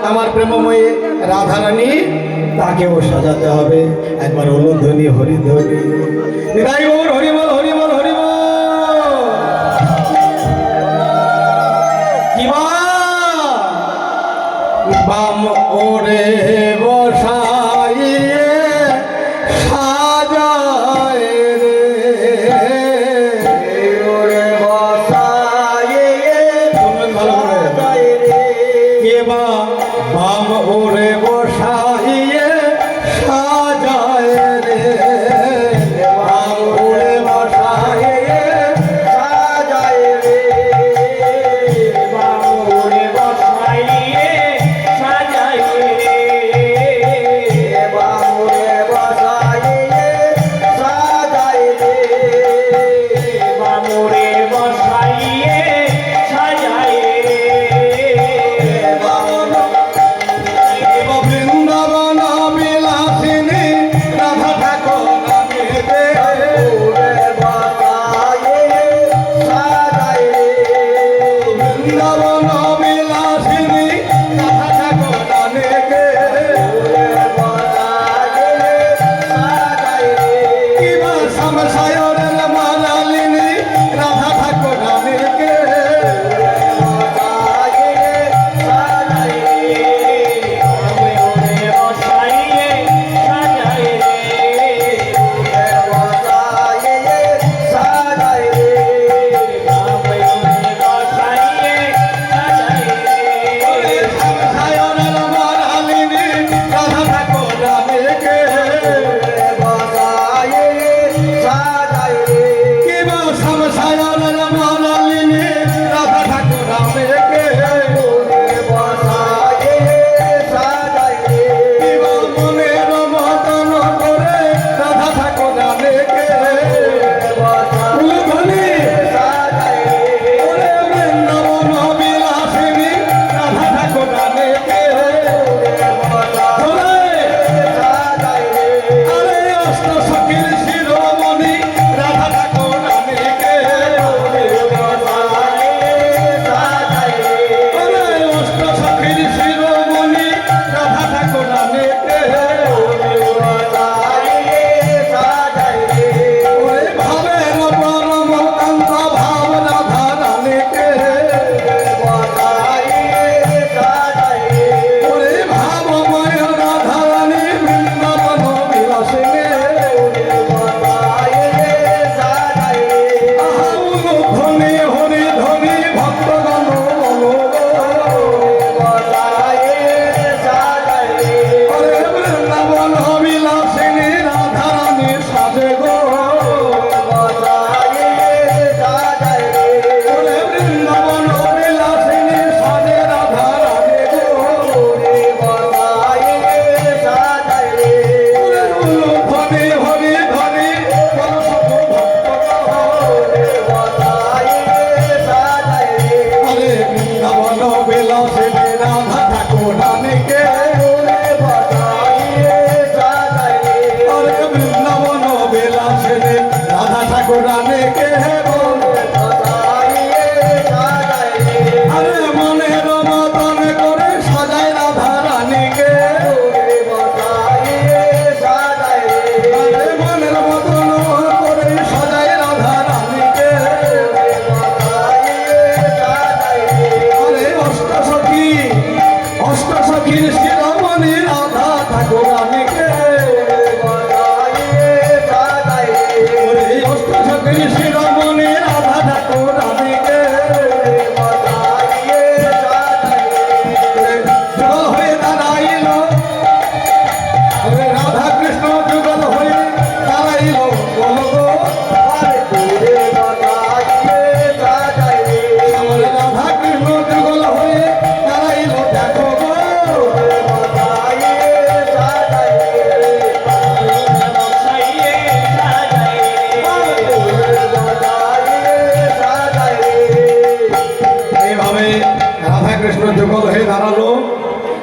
আমার প্রেমময়ী রাধারানী তাকেও সাজাতে হবে। একবার অনুধ্বনি হরিধ্বনি বিদায় গৌর হরিবল হরিবল হরিবল। বাম ওরে বসাইয়ে সাজায় রে, ওরে বসাইয়ে ভালো করে কে বা বাম ওরে বসাইয়ে সাজায় রে, বাম ওরে বসাইয়ে সাজায় রে, বাম ওরে বসাইয়ে সাজায় রে, বাম ওরে বসাইয়ে সাজায় রে, বাম ওরে বসাইয়ে সাজায় রে, বৃন্দাবন বিলাসিনী রাধা ঠাকুর নামেতে বৃন্দাবন বিলাসিনী রাধা ঠাকুর নামেতে কিবা সমসায়রের মালালিনী রাধা ঠাকুর নামেতে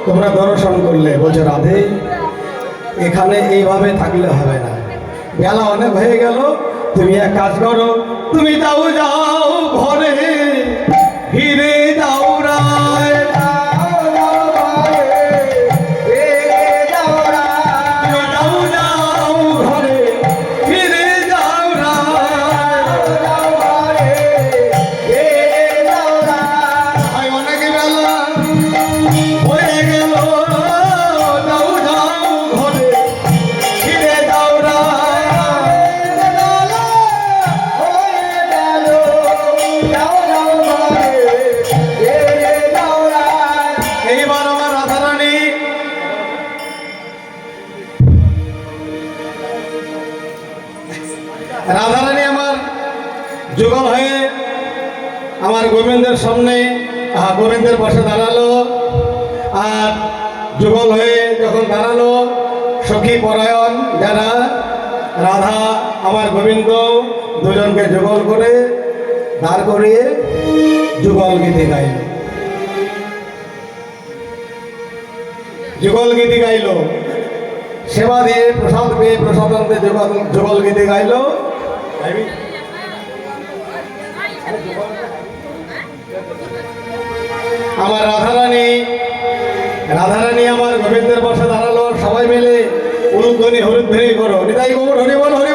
তোমরা দর্শন করলে বলছে রাধে এখানে এইভাবে থাকলে হবে না, বেলা অনেক হয়ে গেল, তুমি এক কাজ করো, তুমি যাও যাও ঘরে ফিরে যাও রায়, যাও যাও গোবিন্দের সামনে গোবিন্দের পাশে দাঁড়ালো, আর যুগল হয়ে যখন দাঁড়ালো, সখী পরায়ণ যারা রাধা আমার গোবিন্দ দুজনকে যুগল করে দাঁড় করিয়ে যুগল গীতি গাইল। যুগল গীতি গাইল, সেবা দিয়ে প্রসাদ পেয়ে প্রসাদান্তে যুগল গীতি গাইল। আমার রাধারানী আমার গোবিন্দের পাশে দাঁড়ালো, সবাই মিলে উলুধ্বনি হরিধ্বনি করো, নিতাই গৌর হরি বল হরি।